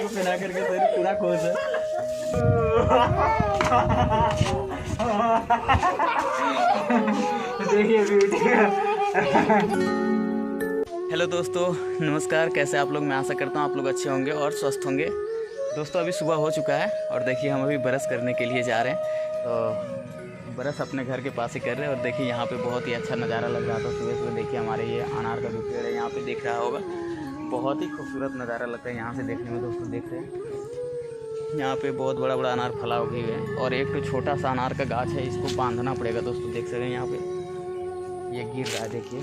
को पहना करके शेरू पूरा खुश है। देखिए हेलो दोस्तों, नमस्कार। कैसे आप लोग? मैं आशा करता हूँ आप लोग अच्छे होंगे और स्वस्थ होंगे। दोस्तों अभी सुबह हो चुका है और देखिए हम अभी ब्रश करने के लिए जा रहे हैं। तो ब्रश अपने घर के पास ही कर रहे हैं और देखिए यहाँ पे बहुत ही अच्छा नज़ारा लग रहा था सुबह सुबह। देखिए हमारे ये अनार का जो पेड़ है यहाँ पे दिख रहा होगा, बहुत ही खूबसूरत नज़ारा लगता है यहाँ से देखने में। दोस्तों देख रहे हैं यहाँ पे बहुत बड़ा बड़ा अनार फला हुए है और एक तो छोटा सा अनार का गाछ है, इसको बांधना पड़ेगा। दोस्तों देख सकते हैं यहाँ पे ये गिर रहा है। देखिए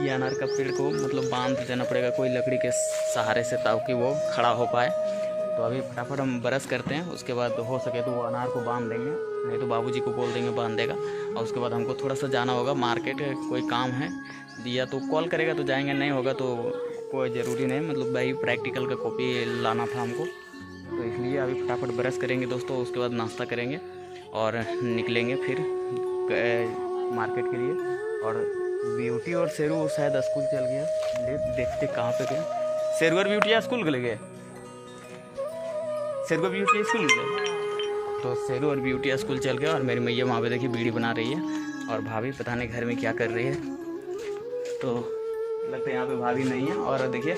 ये अनार का पेड़ को मतलब बांध देना पड़ेगा कोई लकड़ी के सहारे से, ताकि वो खड़ा हो पाए। तो अभी फटाफट हम ब्रश करते हैं, उसके बाद हो सके तो वो अनार को बांध देंगे, नहीं तो बाबूजी को बोल देंगे बांध देगा। और उसके बाद हमको थोड़ा सा जाना होगा मार्केट, कोई काम है। दिया तो कॉल करेगा तो जाएंगे, नहीं होगा तो कोई ज़रूरी नहीं। मतलब भाई प्रैक्टिकल का कॉपी लाना था हमको, तो इसलिए अभी फटाफट ब्रश करेंगे दोस्तों। उसके बाद नाश्ता करेंगे और निकलेंगे फिर मार्केट के लिए। और ब्यूटी और शेरू शायद स्कूल चल गया, देखते कहाँ पे गए। शेरू और ब्यूटी स्कूल चले गए, शेरू और ब्यूटी स्कूल गए। तो शेरू और ब्यूटी स्कूल चल गए और मेरी मैया वहाँ पे देखिए बीड़ी बना रही है और भाभी पता नहीं घर में क्या कर रही है। तो लगता है यहाँ पे भाभी नहीं है और देखिए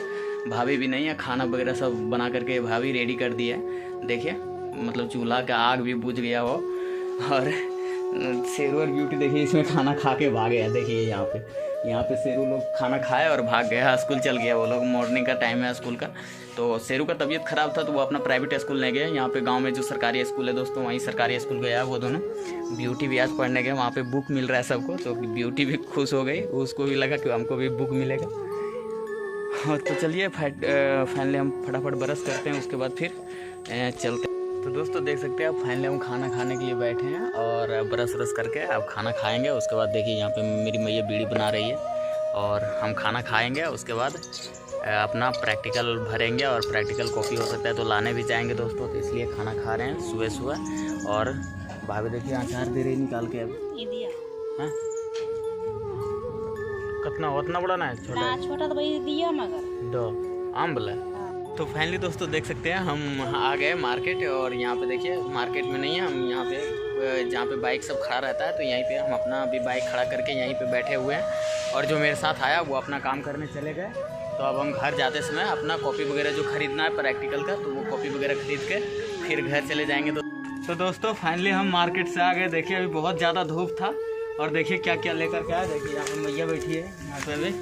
भाभी भी नहीं है। खाना वगैरह सब बना करके भाभी रेडी कर दिया है। देखिए मतलब चूल्हा का आग भी बुझ गया हो। और शेरू और ब्यूटी देखिए इसमें खाना खा के भागे हैं। देखिए यहाँ पे शेरू लोग खाना खाए और भाग गया, स्कूल चल गया वो लोग। मॉर्निंग का टाइम है स्कूल का। तो शेरू का तबीयत ख़राब था तो वो अपना प्राइवेट स्कूल नहीं गए। यहाँ पे गांव में जो सरकारी स्कूल है दोस्तों, वहीं सरकारी स्कूल गया वो दोनों। ब्यूटी भी आज पढ़ने गए, वहाँ पे बुक मिल रहा है सबको। तो ब्यूटी भी खुश हो गई, उसको भी लगा कि हमको भी बुक मिलेगा। तो चलिए फाइनली हम फटाफट ब्रश करते हैं, उसके बाद फिर चलते हैं। तो दोस्तों देख सकते हैं आप, फाइनली हम खाना खाने के लिए बैठे हैं और ब्रश करके अब खाना खाएंगे। उसके बाद देखिए यहाँ पे मेरी मैया बीड़ी बना रही है और हम खाना खाएंगे। उसके बाद अपना प्रैक्टिकल भरेंगे और प्रैक्टिकल कॉपी हो सकता है तो लाने भी जाएंगे दोस्तों। तो इसलिए खाना खा रहे हैं सुबह सुबह। और भाभी देखिए अचार दे रही निकाल के। अब कितना उतना बड़ा ना है, छोटा तो भाई दिया मगर दो आम वाला। तो फाइनली दोस्तों देख सकते हैं हम आ गए मार्केट। और यहाँ पे देखिए मार्केट में नहीं है, हम यहाँ पे जहाँ पे बाइक सब खड़ा रहता है तो यहीं पे हम अपना अभी बाइक खड़ा करके यहीं पे बैठे हुए हैं। और जो मेरे साथ आया वो अपना काम करने चले गए। तो अब हम घर जाते समय अपना कॉपी वगैरह जो ख़रीदना है प्रैक्टिकल का, तो वो कॉपी वगैरह ख़रीद के फिर घर चले जाएँगे। तो दोस्तों फाइनली हम मार्केट से आ गए। देखिए अभी बहुत ज़्यादा धूप था और देखिए क्या क्या लेकर के आया। देखिए यहाँ पर मैया बैठी है, यहाँ पर अभी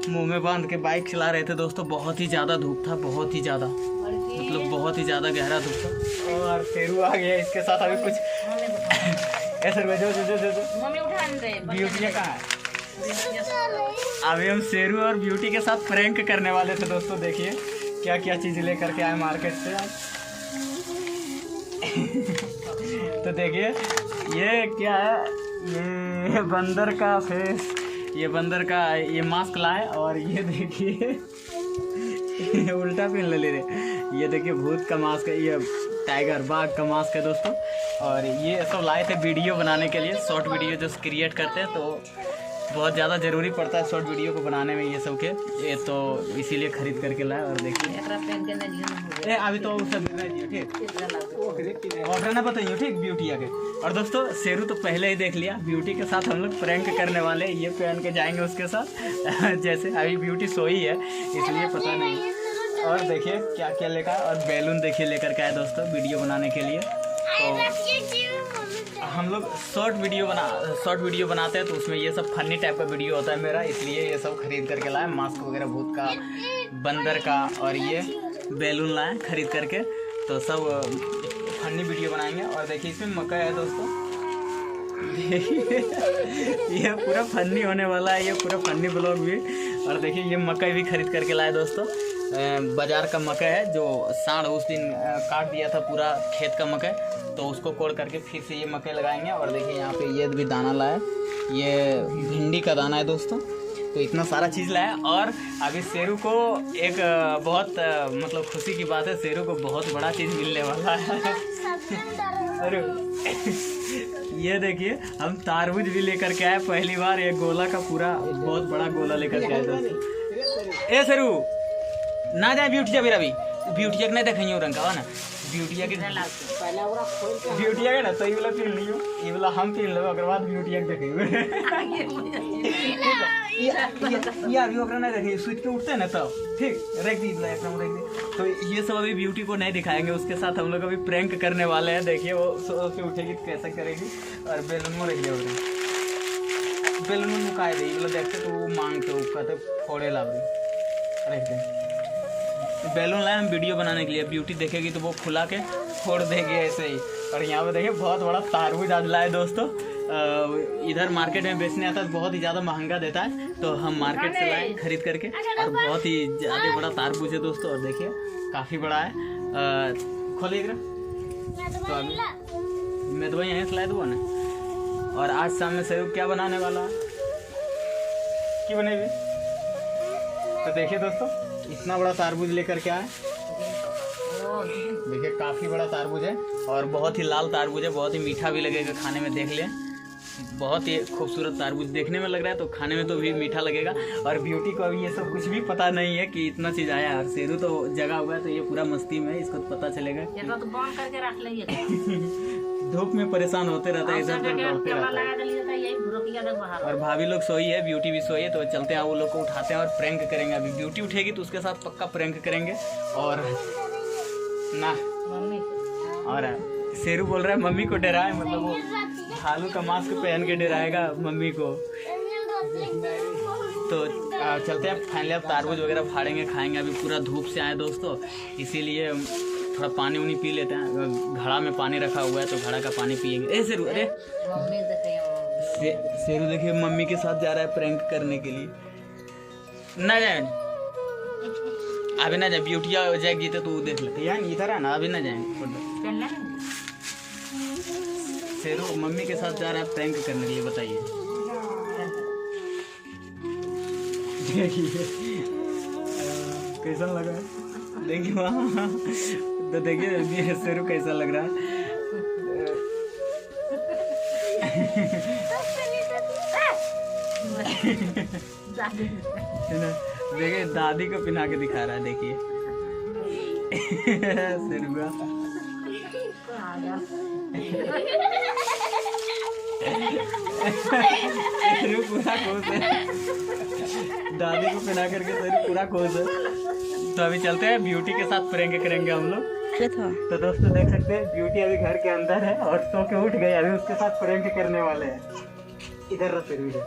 मुंह में बांध के बाइक चला रहे थे दोस्तों। बहुत ही ज़्यादा धूप था, बहुत ही ज़्यादा, मतलब बहुत ही ज़्यादा गहरा धूप था। और शेरू आ गया इसके साथ अभी कुछ ऐसे ब्यूटी कहाँ है। अभी हम शेरू और ब्यूटी के साथ प्रैंक करने वाले थे दोस्तों। देखिए क्या क्या चीज़ लेकर के आए मार्केट से। तो देखिए ये क्या है, ये बंदर का फेस, ये बंदर का ये मास्क लाए। और ये देखिए उल्टा पहन ले रहे। ये देखिए भूत का मास्क है, ये टाइगर बाघ का मास्क है दोस्तों। और ये सब लाए थे वीडियो बनाने के लिए, शॉर्ट वीडियो जो क्रिएट करते हैं तो बहुत ज़्यादा ज़रूरी पड़ता है शॉर्ट वीडियो को बनाने में ये सब के। ये तो इसीलिए ख़रीद करके लाए। और देखिए अभी तो सब ठीक ऑर्डर ना बताइए ठीक ब्यूटी आगे। और दोस्तों शेरू तो पहले ही देख लिया, ब्यूटी के साथ हम लोग प्रैंक करने वाले, ये पहन के जाएंगे उसके साथ। जैसे अभी ब्यूटी सोई है इसलिए पता नहीं। और देखिए क्या क्या लेकर, और बैलून देखिए लेकर के आए दोस्तों वीडियो बनाने के लिए। तो हम लोग शॉर्ट वीडियो बनाते हैं तो उसमें ये सब फनी टाइप का वीडियो होता है मेरा, इसलिए ये सब खरीद करके लाए। मास्क वगैरह भूत का, बंदर का और ये बैलून लाए खरीद करके। तो सब फनी वीडियो बनाएंगे। और देखिए इसमें मकई है दोस्तों। ये पूरा फनी होने वाला है, ये पूरा फनी ब्लॉग भी। और देखिए ये मकई भी खरीद करके लाए दोस्तों। बाजार का मकई है जो सांड उस दिन काट दिया था पूरा खेत का मकई, तो उसको कोड़ करके फिर से ये मकई लगाएंगे। और देखिए यहाँ पे ये भी दाना लाया, ये भिंडी का दाना है दोस्तों। तो इतना सारा चीज़ लाया। और अभी शेरू को एक बहुत मतलब खुशी की बात है, शेरू को बहुत बड़ा चीज़ मिलने वाला है। अरे ये देखिए हम तारबूज भी लेकर के आए पहली बार। एक गोला का पूरा बहुत बड़ा गोला लेकर के आए दोस्तों। ए सरू ना जाए ब्यूटिया फिर अभी ब्यूटिया के नहीं देखेंगे रंग का ना ब्यूटिया के ब्यूटिया के ना तो ये वाला पीन लियो ये वाला हम पीन लो अगर बाद ब्यूटिया के देखेंगे ये अभी ओकरा नहीं देखेंगे स्विच के उठते हैं ना तब ठीक रख दी एकदम रख दी। तो ये सब अभी ब्यूटी को नहीं दिखाएंगे, उसके साथ हम लोग अभी प्रैंक करने वाले हैं। देखिए वो सो के उठेगी कैसे करेगी और बेलून में रख दिया बेलून में मुकाए दे मतलब देखते तो वो मांगते वो कहते फोड़े ला रख दे बैलून लाए हम वीडियो बनाने के लिए। ब्यूटी देखेगी तो वो खुला के फोड़ देगी ऐसे ही। और यहाँ पे देखिए बहुत बड़ा तारबूज आज लाए दोस्तों। इधर मार्केट में बेचने आता है बहुत ही ज़्यादा महंगा देता है तो हम मार्केट से लाए खरीद करके और बहुत ही ज़्यादा बड़ा तारबूज है दोस्तों। और देखिए काफ़ी बड़ा है। खोलिए तो अभी मैं तो यहीं से लाए दूँ ना। और आज शाम में सेव क्या बनाने वाला है क्या बनेगी तो देखिए दोस्तों इतना बड़ा तारबूज लेकर के आए। देखिए काफ़ी बड़ा तारबूज है और बहुत ही लाल तारबूज है, बहुत ही मीठा भी लगेगा खाने में। देख लें बहुत ही खूबसूरत तारबूज देखने में लग रहा है तो खाने में तो भी मीठा लगेगा। और ब्यूटी को अभी ये सब कुछ भी पता नहीं है कि इतना चीज़ आया है। और शेरू तो जगा हुआ है तो ये पूरा मस्ती में इसको तो पता चलेगा। तो बंद करके रख लेंगे धूप में परेशान होते रहता है इधर दौड़ते रहता है। और भाभी लोग सोई है ब्यूटी भी सोई है तो चलते हैं वो लोग को उठाते हैं और प्रैंक करेंगे। अभी ब्यूटी उठेगी तो उसके साथ पक्का प्रैंक करेंगे। और ना मम्मी और शेरू बोल रहा है मम्मी को डराए मतलब वो भालू का मास्क पहन के डराएगा मम्मी को। तो चलते हैं फाइनली अब तारबूज वगैरह फाड़ेंगे खाएंगे। अभी पूरा धूप से आए दोस्तों इसीलिए थोड़ा पानी उनी पी लेते हैं। घड़ा में पानी रखा हुआ है तो घड़ा का पानी पियेंगे। ए शेरू अरे शेरू देखिए मम्मी के साथ जा रहा है प्रैंक करने के लिए। ना जाए अभी ना जाए ब्यूटिया जाएगी तो तू देख लेते यार इधर है ना अभी ना जाएंगे। शेरू मम्मी के साथ जा रहा है प्रैंक करने के लिए बताइए। कैसा लगा देखिए वहाँ तो देखिए शेरू कैसा लग रहा है। देखिए दादी को पिना के दिखा रहा है देखिए शेरू पूरा खुश है दादी को पिना करके शेरू पूरा खुश है। तो अभी चलते हैं ब्यूटी के साथ प्रैंक करेंगे हम लोग। तो दोस्तों देख सकते हैं ब्यूटी अभी घर के अंदर है और सो के उठ गई। अभी उसके साथ प्रैंक करने वाले हैं। इधर रख फिर इधर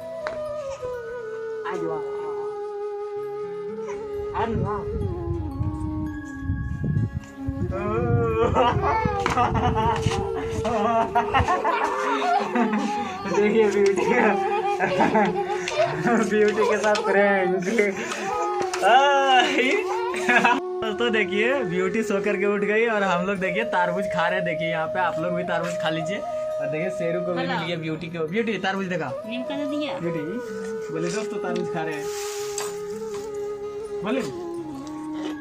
देखिए ब्यूटी के साथ प्रैंक। तो देखिए ब्यूटी सो करके उठ गई और हम लोग देखिए तारबूज खा रहे हैं। देखिए यहाँ पे आप लोग भी तारबूज खा लीजिए। और देखिए शेरू को भी मिल गया ब्यूटी को। ब्यूटी तारबूज देखा ब्यूटी बोले दोस्तों तारबूज खा रहे हैं बोले।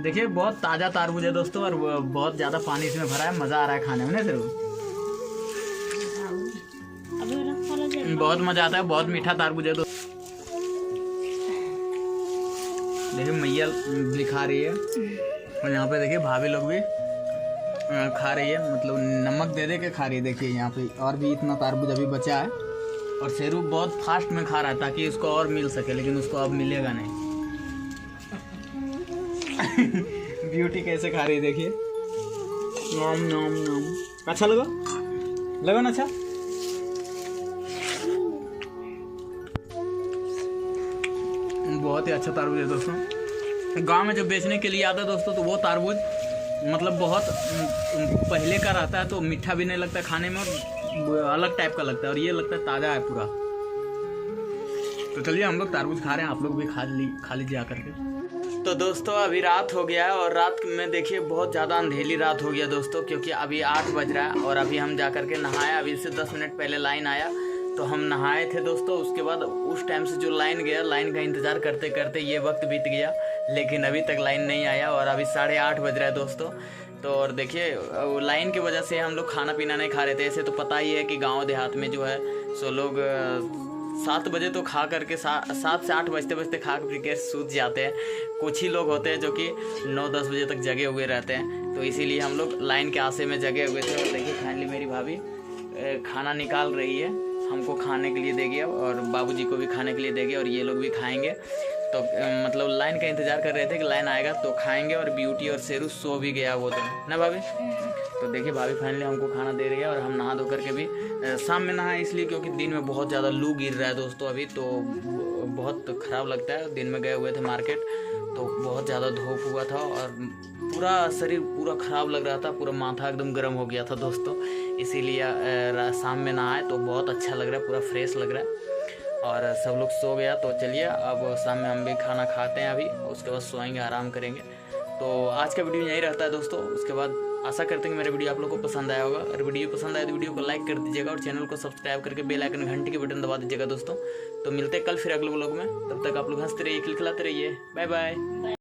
देखिए बहुत ताज़ा तारबूज है दोस्तों और बहुत ज़्यादा पानी इसमें भरा है। मज़ा आ रहा है खाने में ना शेरू बहुत मज़ा आता है। बहुत मीठा तारबूज है। देखिए मैया भी खा रही है और यहाँ पे देखिए भाभी लोग भी खा रही है मतलब नमक दे के खा रही है। देखिए यहाँ पे और भी इतना तारबूज अभी बचा है और शेरू बहुत फास्ट में खा रहा है ताकि उसको और मिल सके लेकिन उसको अब मिलेगा नहीं। ब्यूटी कैसे खा रही है देखिए नाम नाम नाम। अच्छा लगा ना अच्छा। बहुत ही अच्छा तारबूज है दोस्तों। गांव में जब बेचने के लिए आता है दोस्तों तो वो तारबूज मतलब बहुत पहले का रहता है तो मीठा भी नहीं लगता खाने में और अलग टाइप का लगता है। और ये लगता है ताज़ा है पूरा। तो चलिए हम लोग तारबूज खा रहे हैं आप लोग भी खा लीजिए आकर के। तो दोस्तों अभी रात हो गया है और रात में देखिए बहुत ज़्यादा अंधेरी रात हो गया दोस्तों क्योंकि अभी 8 बज रहा है और अभी हम जा कर के नहाए। अभी से 10 मिनट पहले लाइन आया तो हम नहाए थे दोस्तों। उसके बाद उस टाइम से जो लाइन गया लाइन का इंतज़ार करते करते ये वक्त बीत गया लेकिन अभी तक लाइन नहीं आया और अभी 8:30 बज रहा है दोस्तों। तो और देखिए लाइन की वजह से हम लोग खाना पीना नहीं खा रहे थे। ऐसे तो पता ही है कि गांव देहात में जो है सो लोग 7 बजे तो खा करके 7 से 8 बजते बजते खा पी के सूत जाते हैं। कुछ ही लोग होते हैं जो कि 9-10 बजे तक जगे हुए रहते हैं। तो इसीलिए हम लोग लाइन के आसे में जगे हुए थे। और देखिए फाइनली मेरी भाभी खाना निकाल रही है, हमको खाने के लिए देगी और बाबूजी को भी खाने के लिए देगी और ये लोग भी खाएंगे। तो मतलब लाइन का इंतज़ार कर रहे थे कि लाइन आएगा तो खाएंगे। और ब्यूटी और शेरू सो भी गया वो तो, ना भाभी? तो देखिए भाभी फाइनली हमको खाना दे रही है। और हम नहा धो करके भी शाम में नहाए इसलिए क्योंकि दिन में बहुत ज़्यादा लू गिर रहा है दोस्तों अभी, तो बहुत ख़राब लगता है। दिन में गए हुए थे मार्केट तो बहुत ज़्यादा धूप हुआ था और पूरा शरीर पूरा ख़राब लग रहा था, पूरा माथा एकदम गर्म हो गया था दोस्तों। इसीलिए शाम में नहाए तो बहुत अच्छा लग रहा है, पूरा फ्रेश लग रहा है। और सब लोग सो गया तो चलिए अब शाम में हम भी खाना खाते हैं अभी, उसके बाद सोएंगे, आराम करेंगे। तो आज का वीडियो यही रहता है दोस्तों। उसके बाद आशा करते हैं कि मेरा वीडियो आप लोगों को पसंद आया होगा। अगर वीडियो पसंद आए तो वीडियो को लाइक कर दीजिएगा और चैनल को सब्सक्राइब करके बेल आइकन घंटी के बटन दबा दीजिएगा दोस्तों। तो मिलते हैं कल फिर अगले व्लॉग में, तब तक आप लोग हंसते रहिए, खिलखिलाते रहिए। Bye bye.